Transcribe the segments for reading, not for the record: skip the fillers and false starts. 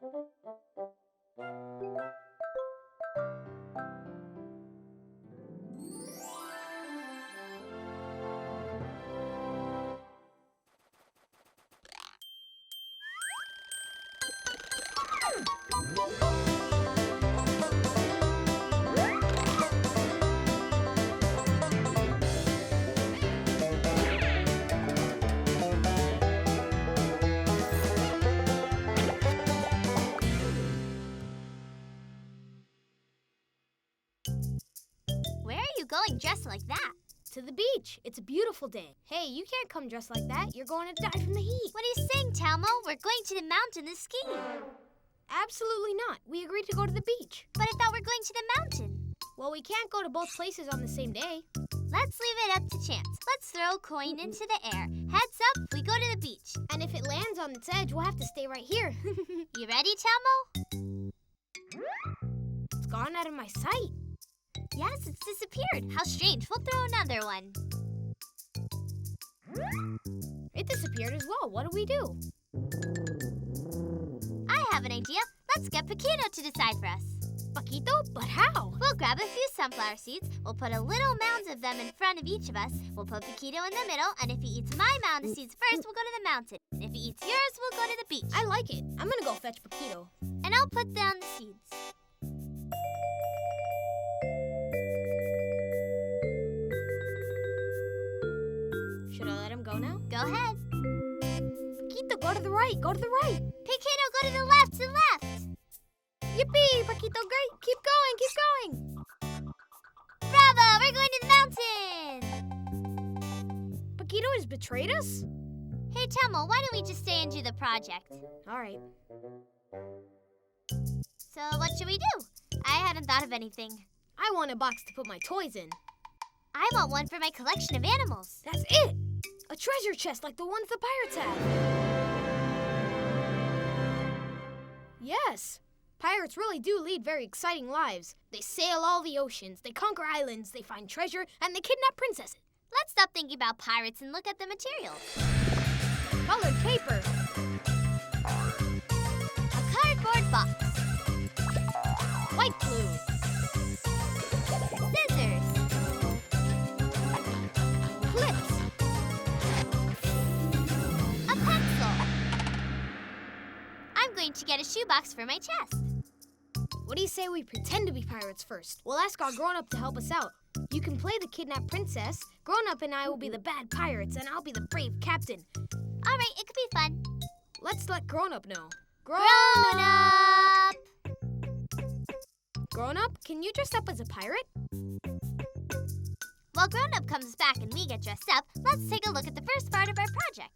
Where are you going dressed like that? To the beach. It's a beautiful day. Hey, you can't come dressed like that. You're going to die from the heat. What are you saying, Telmo? We're going to the mountain to ski. Absolutely not. We agreed to go to the beach. But I thought we're going to the mountain. Well, we can't go to both places on the same day. Let's leave it up to chance. Let's throw a coin into the air. Heads up, we go to the beach. And if it lands on its edge, we'll have to stay right here. You ready, Telmo? It's gone out of my sight. Yes, it's disappeared. How strange. We'll throw another one. It disappeared as well. What do we do? I have an idea. Let's get Paquito to decide for us. Paquito? But how? We'll grab a few sunflower seeds. We'll put a little mound of them in front of each of us. We'll put Paquito in the middle, and if he eats my mound of seeds first, we'll go to the mountain. If he eats yours, we'll go to the beach. I like it. I'm gonna go fetch Paquito. And I'll put down the seeds. Should I let him go now? Go ahead. Paquito, go to the right. Go to the right. Paquito, go to the left, to the left. Yippee, Paquito, great. Keep going, keep going. Bravo, we're going to the mountain. Paquito has betrayed us? Hey, Telmo, why don't we just stay and do the project? All right. So what should we do? I hadn't thought of anything. I want a box to put my toys in. I want one for my collection of animals. That's it! A treasure chest like the ones the pirates have. Yes. Pirates really do lead very exciting lives. They sail all the oceans, they conquer islands, they find treasure, and they kidnap princesses. Let's stop thinking about pirates and look at the materials. Colored paper. A cardboard box. White glue. Scissors. Clips. A pencil. I'm going to get a shoebox for my chest. What do you say we pretend to be pirates first? We'll ask our grown-up to help us out. You can play the kidnapped princess. Grown-up and I will be the bad pirates, and I'll be the brave captain. All right, it could be fun. Let's let grown-up know. Grown-up! Grown-up, can you dress up as a pirate? While Grown-up comes back and we get dressed up, let's take a look at the first part of our project.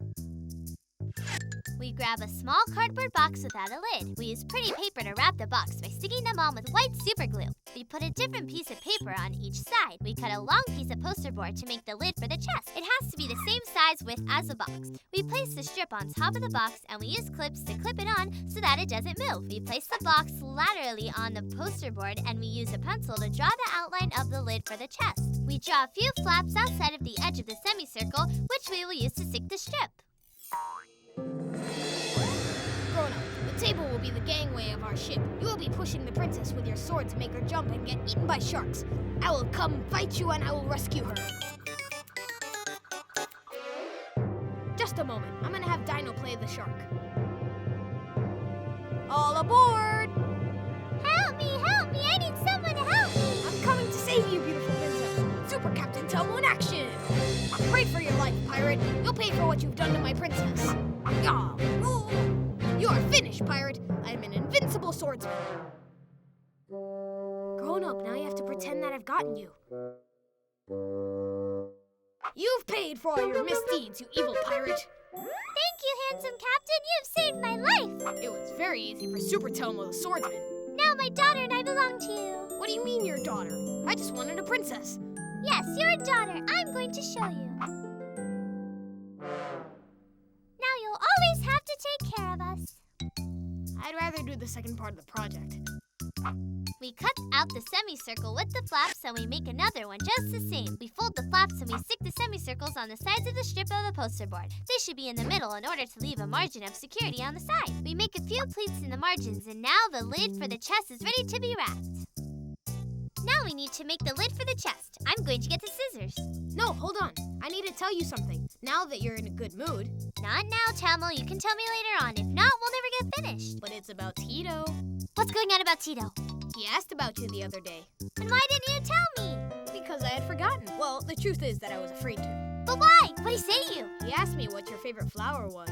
We grab a small cardboard box without a lid. We use pretty paper to wrap the box by sticking them on with white super glue. We put a different piece of paper on each side. We cut a long piece of poster board to make the lid for the chest. It has to be the same size width as the box. We place the strip on top of the box and we use clips to clip it on so that it doesn't move. We place the box laterally on the poster board and we use a pencil to draw the outline of the lid for the chest. We draw a few flaps outside of the edge of the semicircle, which we will use to stick the strip. Grown-up, the table will be the gangway of our ship. You will be pushing the princess with your sword to make her jump and get eaten by sharks. I will come fight you and I will rescue her. Just a moment. I'm gonna have Dino play the shark. All aboard! Help me! Help me! I need someone to help me! I'm coming to save you, beautiful princess. Super Captain Telmo in action! Pray for your life, pirate. You'll pay for what you've done to my princess. Yah! Ooh. You are finished, pirate. I am an invincible swordsman. Grown up, now you have to pretend that I've gotten you. You've paid for all your misdeeds, you evil pirate. Thank you, handsome captain. You've saved my life. It was very easy for Super Telmo the swordsman. Now my daughter and I belong to you. What do you mean, your daughter? I just wanted a princess. Yes, your daughter. I'm going to show you. Now you'll always have to take care of us. I'd rather do the second part of the project. We cut out the semicircle with the flaps and we make another one just the same. We fold the flaps and we stick the semicircles on the sides of the strip of the poster board. They should be in the middle in order to leave a margin of security on the side. We make a few pleats in the margins and now the lid for the chest is ready to be wrapped. Now we need to make the lid for the chest. I'm going to get the scissors. No, hold on. I need to tell you something. Now that you're in a good mood. Not now, Telmo. You can tell me later on. If not, we'll never get finished. But it's about Tito. What's going on about Tito? He asked about you the other day. And why didn't you tell me? Because I had forgotten. Well, the truth is that I was afraid to. But why? What'd he say to you? He asked me what your favorite flower was.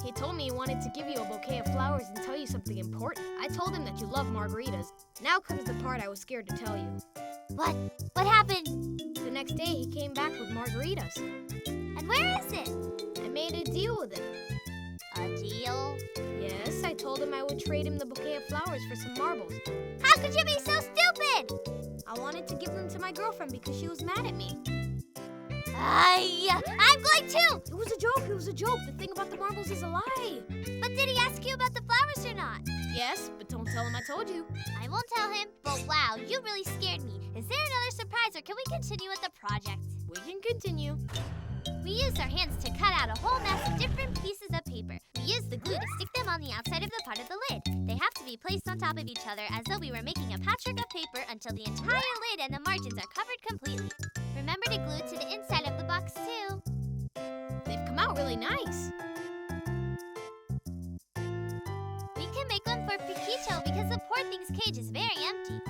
He told me he wanted to give you a bouquet of flowers and tell you something important. I told him that you love margaritas. Now comes the part I was scared to tell you. What? What happened? The next day he came back with margaritas. And where is it? I made a deal with him. A deal? Yes, I told him I would trade him the bouquet of flowers for some marbles. How could you be so stupid? I wanted to give them to my girlfriend because she was mad at me. I'm going too! It was a joke. The thing about the marbles is a lie. But did he ask you about the flowers or not? Yes, but don't tell him I told you. I won't tell him, but wow, you really scared me. Is there another surprise or can we continue with the project? We can continue. We used our hands to cut out a whole mess of different pieces of paper. We used the glue to stick them on the outside of the part of the lid. They have to be placed on top of each other as though we were making a patchwork of paper until the entire lid and the margins are covered completely. Remember to glue to the inside of the box too. They've come out really nice. We can make one for Piquito because the poor thing's cage is very empty.